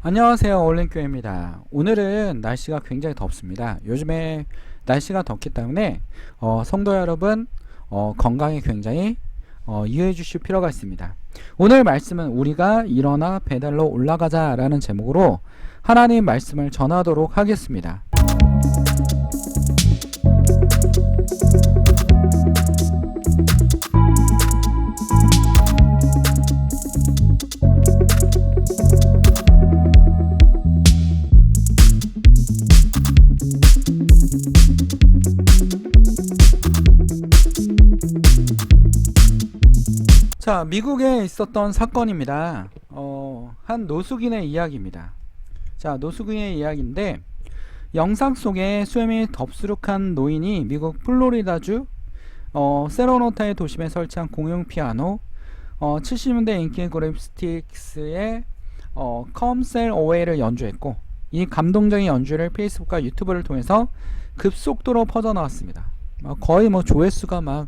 안녕하세요. 올림교회입니다. 오늘은 날씨가 굉장히 덥습니다. 요즘에 날씨가 덥기 때문에 성도 여러분 건강에 굉장히 유의해 주실 필요가 있습니다. 오늘 말씀은 우리가 일어나 배달로 올라가자 라는 제목으로 하나님 말씀을 전하도록 하겠습니다. 자, 미국에 있었던 사건입니다. 한 노숙인의 이야기입니다. 자, 노숙인의 이야기인데 영상 속에 수염이 덥수룩한 노인이 미국 플로리다주 세로노타의 도심에 설치한 공용 피아노 70년대 인기 그룹 스틱스의 Come Sail Away를 연주했고, 이 감동적인 연주를 페이스북과 유튜브를 통해서 급속도로 퍼져나왔습니다. 거의 조회수가 막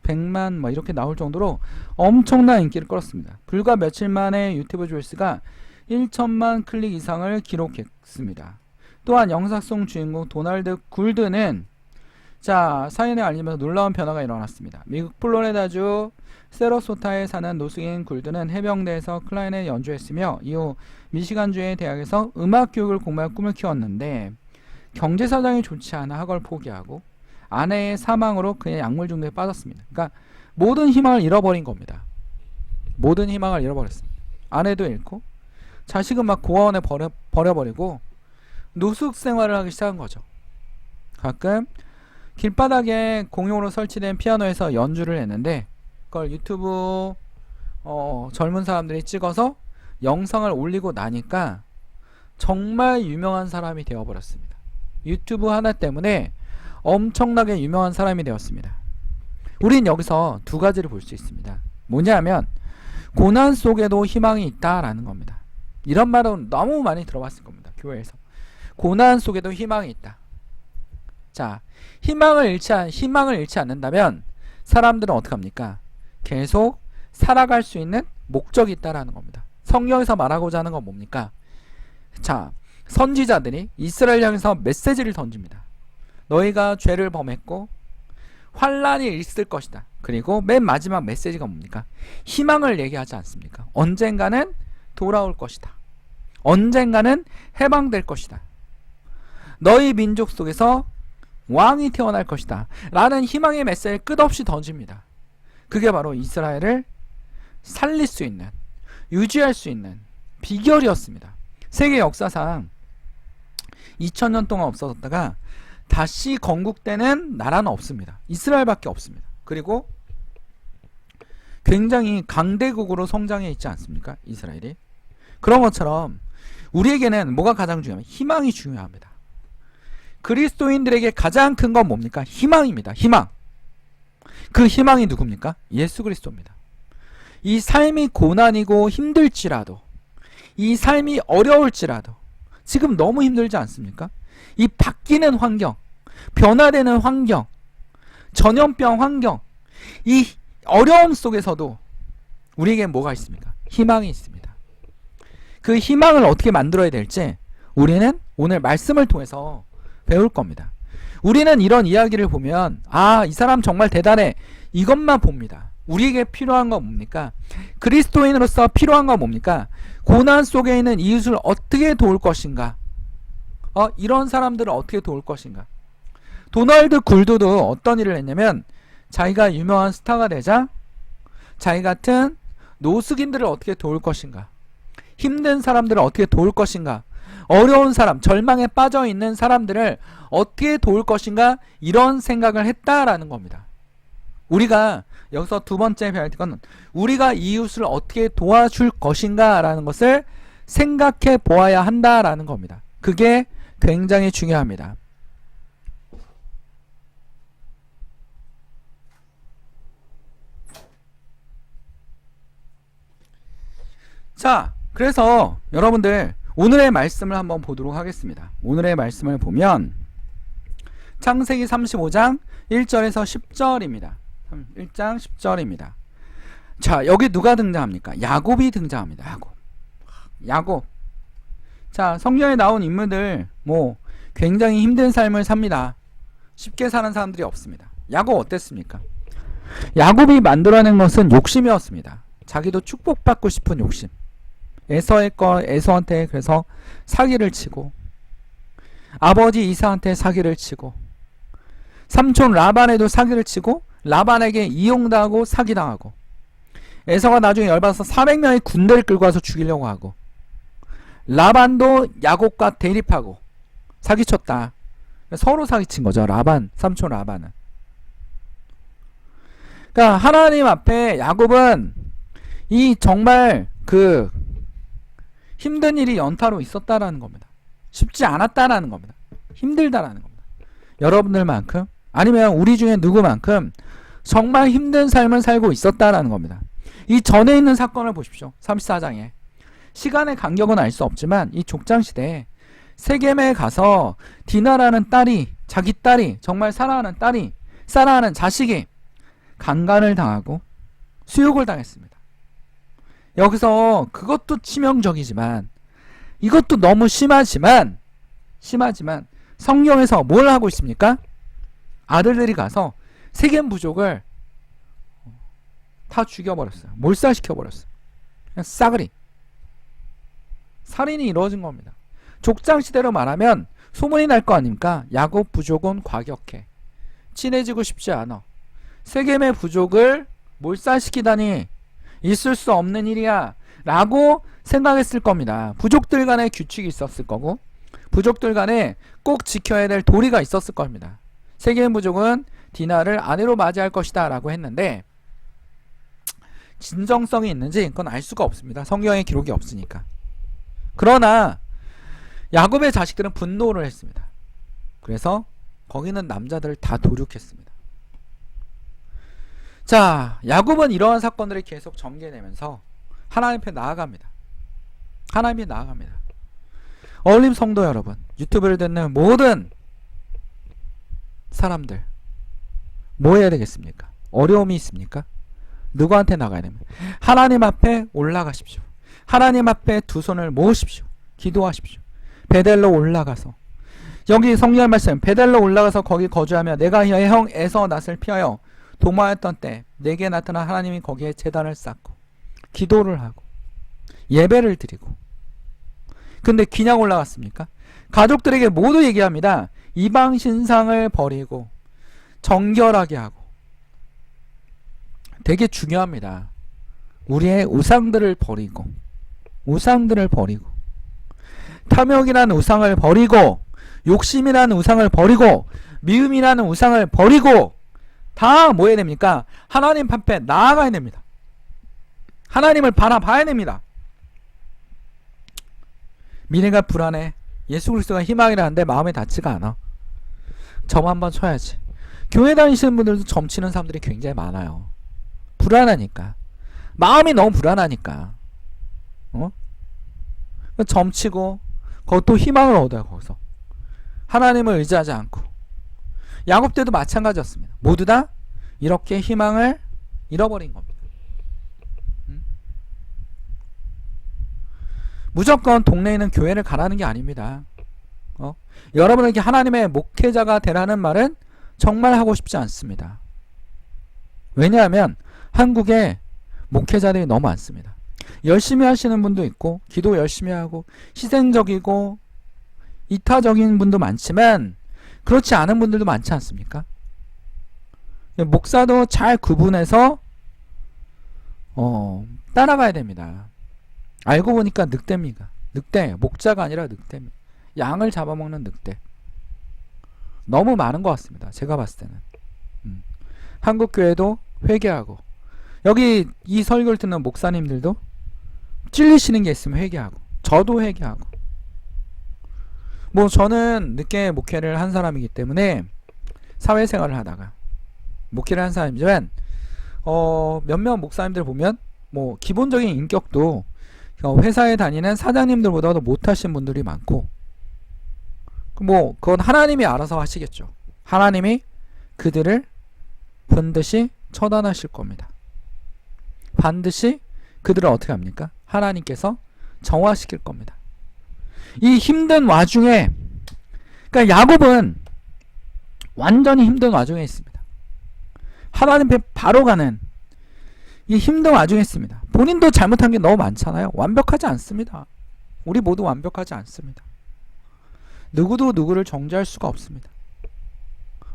100만 이렇게 나올 정도로 엄청난 인기를 끌었습니다. 불과 며칠 만에 유튜브 조회수가 1천만 클릭 이상을 기록했습니다. 또한 영상 속 주인공 도널드 굴드는 사연을 알리면서 놀라운 변화가 일어났습니다. 미국 플로리다주 세러소타에 사는 노숙인 굴드는 해병대에서 클라리넷을 연주했으며 이후 미시간주의 대학에서 음악 교육을 공부할 꿈을 키웠는데 경제 사정이 좋지 않아 학원을 포기하고 아내의 사망으로 그의 약물 중독에 빠졌습니다. 그러니까 모든 희망을 잃어버린 겁니다. 모든 희망을 잃어버렸습니다. 아내도 잃고 자식은 고아원에 버려버리고 노숙 생활을 하기 시작한 거죠. 가끔 길바닥에 공용으로 설치된 피아노에서 연주를 했는데 그걸 유튜브 젊은 사람들이 찍어서 영상을 올리고 나니까 정말 유명한 사람이 되어버렸습니다. 유튜브 하나 때문에 엄청나게 유명한 사람이 되었습니다. 우린 여기서 두 가지를 볼 수 있습니다. 뭐냐면 고난 속에도 희망이 있다라는 겁니다. 이런 말은 너무 많이 들어봤을 겁니다. 교회에서 고난 속에도 희망이 있다. 자, 희망을 잃지 않는다면 사람들은 어떻게 합니까? 계속 살아갈 수 있는 목적이 있다라는 겁니다. 성경에서 말하고자 하는 건 뭡니까? 자, 선지자들이 이스라엘 향해서 메시지를 던집니다. 너희가 죄를 범했고 환란이 있을 것이다. 그리고 맨 마지막 메시지가 뭡니까? 희망을 얘기하지 않습니까? 언젠가는 돌아올 것이다. 언젠가는 해방될 것이다. 너희 민족 속에서 왕이 태어날 것이다 라는 희망의 메시지를 끝없이 던집니다. 그게 바로 이스라엘을 살릴 수 있는, 유지할 수 있는 비결이었습니다. 세계 역사상 2000년 동안 없어졌다가 다시 건국되는 나라는 없습니다. 이스라엘밖에 없습니다. 그리고 굉장히 강대국으로 성장해 있지 않습니까? 이스라엘이. 그런 것처럼 우리에게는 뭐가 가장 중요하면 희망이 중요합니다. 그리스도인들에게 가장 큰 건 뭡니까? 희망입니다. 희망. 그 희망이 누굽니까? 예수 그리스도입니다. 이 삶이 고난이고 힘들지라도, 이 삶이 어려울지라도, 지금 너무 힘들지 않습니까? 이 바뀌는 환경, 변화되는 환경, 전염병 환경, 이 어려움 속에서도 우리에게 뭐가 있습니까? 희망이 있습니다. 그 희망을 어떻게 만들어야 될지 우리는 오늘 말씀을 통해서 배울 겁니다. 우리는 이런 이야기를 보면 이 사람 정말 대단해, 이것만 봅니다. 우리에게 필요한 건 뭡니까? 그리스도인으로서 필요한 건 뭡니까? 고난 속에 있는 이웃을 어떻게 도울 것인가? 이런 사람들을 어떻게 도울 것인가? 도널드 굴드도 어떤 일을 했냐면 자기가 유명한 스타가 되자 자기 같은 노숙인들을 어떻게 도울 것인가? 힘든 사람들을 어떻게 도울 것인가? 어려운 사람, 절망에 빠져 있는 사람들을 어떻게 도울 것인가? 이런 생각을 했다라는 겁니다. 우리가 여기서 두 번째 배울 건 우리가 이웃을 어떻게 도와줄 것인가 라는 것을 생각해 보아야 한다라는 겁니다. 그게 굉장히 중요합니다. 자, 그래서 여러분들 오늘의 말씀을 한번 보도록 하겠습니다. 오늘의 말씀을 보면 창세기 35장 1절에서 10절입니다. 1장 10절입니다. 자, 여기 누가 등장합니까? 야곱이 등장합니다. 야곱. 자, 성경에 나온 인물들 뭐 굉장히 힘든 삶을 삽니다. 쉽게 사는 사람들이 없습니다. 야곱 어땠습니까? 야곱이 만들어낸 것은 욕심이었습니다. 자기도 축복받고 싶은 욕심. 에서한테 그래서 사기를 치고, 아버지 이사한테 사기를 치고, 삼촌 라반에도 사기를 치고, 라반에게 이용당하고 사기당하고, 에서가 나중에 열받아서 400명의 군대를 끌고 와서 죽이려고 하고, 라반도 야곱과 대립하고 사기쳤다. 서로 사기친 거죠. 삼촌 라반은. 그러니까 하나님 앞에 야곱은 이 정말 그 힘든 일이 연타로 있었다라는 겁니다. 쉽지 않았다라는 겁니다. 힘들다라는 겁니다. 여러분들만큼 아니면 우리 중에 누구만큼 정말 힘든 삶을 살고 있었다라는 겁니다. 이 전에 있는 사건을 보십시오. 34장에. 시간의 간격은 알 수 없지만 이 족장시대에 세겜에 가서 디나라는 딸이, 자기 딸이, 정말 사랑하는 딸이, 사랑하는 자식이 강간을 당하고 수욕을 당했습니다. 여기서 그것도 치명적이지만, 이것도 너무 심하지만 성경에서 뭘 하고 있습니까? 아들들이 가서 세겜 부족을 다 죽여버렸어요. 몰살시켜버렸어요. 그냥 싸그리. 살인이 이루어진 겁니다. 족장시대로 말하면 소문이 날 거 아닙니까? 야곱 부족은 과격해. 친해지고 싶지 않아. 세겜의 부족을 몰살시키다니 있을 수 없는 일이야 라고 생각했을 겁니다. 부족들 간에 규칙이 있었을 거고, 부족들 간에 꼭 지켜야 될 도리가 있었을 겁니다. 세겜 부족은 디나를 아내로 맞이할 것이다 라고 했는데, 진정성이 있는지 그건 알 수가 없습니다. 성경에 기록이 없으니까. 그러나 야곱의 자식들은 분노를 했습니다. 그래서 거기는 남자들을 다 도륙했습니다. 자, 야곱은 이러한 사건들이 계속 전개되면서 하나님 앞에 나아갑니다. 하나님 앞에 나아갑니다. 어울림 성도 여러분, 유튜브를 듣는 모든 사람들, 뭐 해야 되겠습니까? 어려움이 있습니까? 누구한테 나가야 됩니까? 하나님 앞에 올라가십시오. 하나님 앞에 두 손을 모으십시오. 기도하십시오. 베델로 올라가서, 여기 성경 말씀, 베델로 올라가서 거기 거주하며 내가 형 에서 낫을 피하여 도모하였던 때 내게 나타난 하나님이 거기에 제단을 쌓고 기도를 하고 예배를 드리고. 근데 그냥 올라갔습니까? 가족들에게 모두 얘기합니다. 이방 신상을 버리고 정결하게 하고. 되게 중요합니다. 우리의 우상들을 버리고, 탐욕이라는 우상을 버리고, 욕심이라는 우상을 버리고, 미움이라는 우상을 버리고, 다 뭐 해야 됩니까? 하나님 앞에 나아가야 됩니다. 하나님을 바라봐야 됩니다. 미래가 불안해. 예수 그리스도가 희망이라는데 마음에 닿지가 않아. 점 한번 쳐야지. 교회 다니시는 분들도 점 치는 사람들이 굉장히 많아요. 불안하니까. 마음이 너무 불안하니까. 점 치고 그것도 희망을 얻어요. 거기서 하나님을 의지하지 않고. 야곱 때도 마찬가지였습니다. 모두 다 이렇게 희망을 잃어버린 겁니다. 무조건 동네에 있는 교회를 가라는 게 아닙니다. 여러분에게 하나님의 목회자가 되라는 말은 정말 하고 싶지 않습니다. 왜냐하면 한국에 목회자들이 너무 많습니다. 열심히 하시는 분도 있고, 기도 열심히 하고, 희생적이고 이타적인 분도 많지만 그렇지 않은 분들도 많지 않습니까? 목사도 잘 구분해서 따라가야 됩니다. 알고 보니까 늑대입니다. 늑대, 목자가 아니라 늑대입니다. 양을 잡아먹는 늑대. 너무 많은 것 같습니다. 제가 봤을 때는. 한국교회도 회개하고, 여기 이 설교를 듣는 목사님들도 찔리시는 게 있으면 회개하고, 저도 회개하고. 뭐 저는 늦게 목회를 한 사람이기 때문에 사회생활을 하다가 목회를 한 사람이지만, 몇몇 목사님들 보면 뭐 기본적인 인격도 회사에 다니는 사장님들보다도 못하신 분들이 많고, 뭐 그건 하나님이 알아서 하시겠죠. 하나님이 그들을 반드시 처단하실 겁니다. 반드시 그들을 어떻게 합니까? 하나님께서 정화시킬 겁니다. 이 힘든 와중에, 그러니까 야곱은 완전히 힘든 와중에 있습니다. 하나님 앞에 바로 가는 이 힘든 와중에 있습니다. 본인도 잘못한 게 너무 많잖아요. 완벽하지 않습니다. 우리 모두 완벽하지 않습니다. 누구도 누구를 정죄할 수가 없습니다.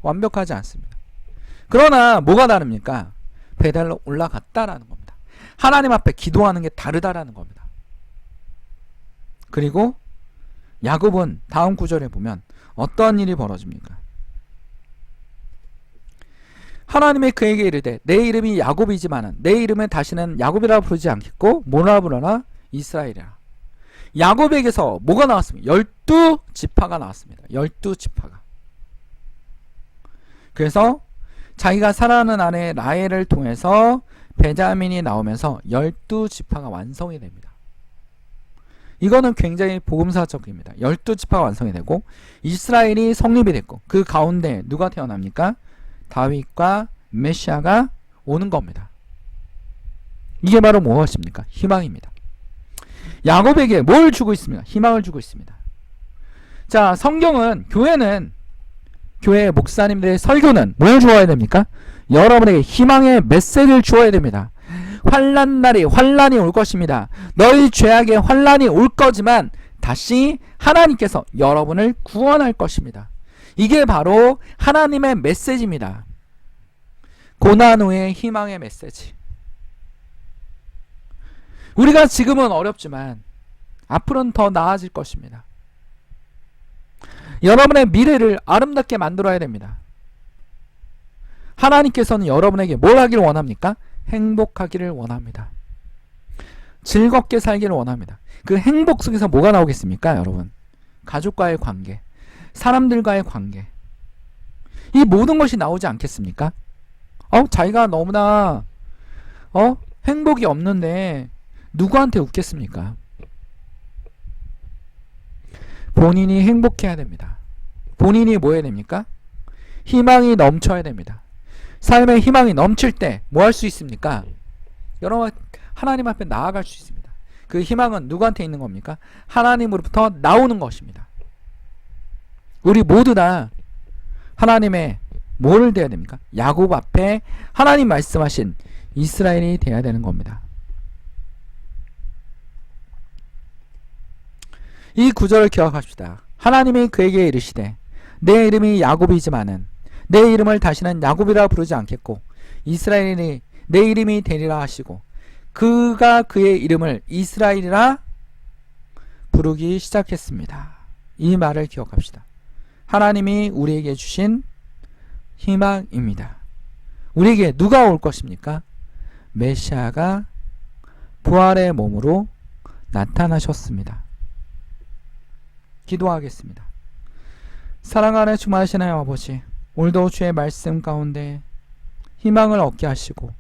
완벽하지 않습니다. 그러나 뭐가 다릅니까? 베델로 올라갔다라는 겁니다. 하나님 앞에 기도하는 게 다르다라는 겁니다. 그리고 야곱은 다음 구절에 보면 어떠한 일이 벌어집니까? 하나님이 그에게 이르되 내 이름이 야곱이지만은 내 이름은 다시는 야곱이라 부르지 않겠고 뭐라 부르나 이스라엘이라. 야곱에게서 뭐가 나왔습니까? 12지파가 나왔습니다. 12지파가. 그래서 자기가 사랑하는 아내 라헬을 통해서 베냐민이 나오면서 12지파가 완성이 됩니다. 이거는 굉장히 복음사적입니다. 12지파가 완성이 되고 이스라엘이 성립이 됐고 그 가운데 누가 태어납니까? 다윗과 메시아가 오는 겁니다. 이게 바로 무엇입니까? 희망입니다. 야곱에게 뭘 주고 있습니까? 희망을 주고 있습니다. 자, 성경은, 교회 목사님들의 설교는 뭘 주어야 됩니까? 여러분에게 희망의 메시지를 주어야 됩니다. 환난이 올 것입니다. 너희 죄악의 환난이 올 거지만 다시 하나님께서 여러분을 구원할 것입니다. 이게 바로 하나님의 메시지입니다. 고난 후의 희망의 메시지. 우리가 지금은 어렵지만 앞으로는 더 나아질 것입니다. 여러분의 미래를 아름답게 만들어야 됩니다. 하나님께서는 여러분에게 뭘 하기를 원합니까? 행복하기를 원합니다. 즐겁게 살기를 원합니다. 그 행복 속에서 뭐가 나오겠습니까, 여러분? 가족과의 관계, 사람들과의 관계, 이 모든 것이 나오지 않겠습니까? 자기가 너무나 행복이 없는데 누구한테 웃겠습니까? 본인이 행복해야 됩니다. 본인이 뭐 해야 됩니까? 희망이 넘쳐야 됩니다. 삶에 희망이 넘칠 때 뭐 할 수 있습니까? 여러분, 하나님 앞에 나아갈 수 있습니다. 그 희망은 누구한테 있는 겁니까? 하나님으로부터 나오는 것입니다. 우리 모두 다 하나님의 뭐를 돼야 됩니까? 야곱 앞에 하나님 말씀하신 이스라엘이 돼야 되는 겁니다. 이 구절을 기억합시다. 하나님이 그에게 이르시되 내 이름이 야곱이지만은 내 이름을 다시는 야곱이라 부르지 않겠고 이스라엘이 내 이름이 되리라 하시고 그가 그의 이름을 이스라엘이라 부르기 시작했습니다. 이 말을 기억합시다. 하나님이 우리에게 주신 희망입니다. 우리에게 누가 올 것입니까? 메시아가 부활의 몸으로 나타나셨습니다. 기도하겠습니다. 사랑하는 충만하신 하나님 아버지, 오늘도 주의 말씀 가운데 희망을 얻게 하시고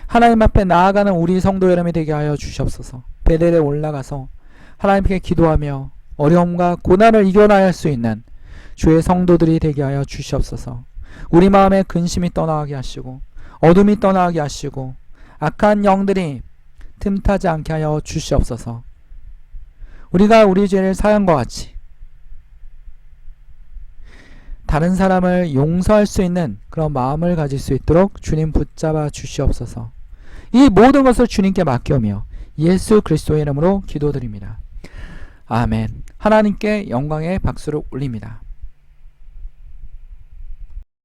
하나님 앞에 나아가는 우리 성도 여러분이 되게 하여 주시옵소서. 베델에 올라가서 하나님께 기도하며 어려움과 고난을 이겨나갈 수 있는 주의 성도들이 되게 하여 주시옵소서. 우리 마음에 근심이 떠나가게 하시고 어둠이 떠나가게 하시고 악한 영들이 틈타지 않게 하여 주시옵소서. 우리가 우리 죄를 사함과 같이 다른 사람을 용서할 수 있는 그런 마음을 가질 수 있도록 주님 붙잡아 주시옵소서. 이 모든 것을 주님께 맡겨오며 예수 그리스도의 이름으로 기도드립니다. 아멘. 하나님께 영광의 박수를 올립니다.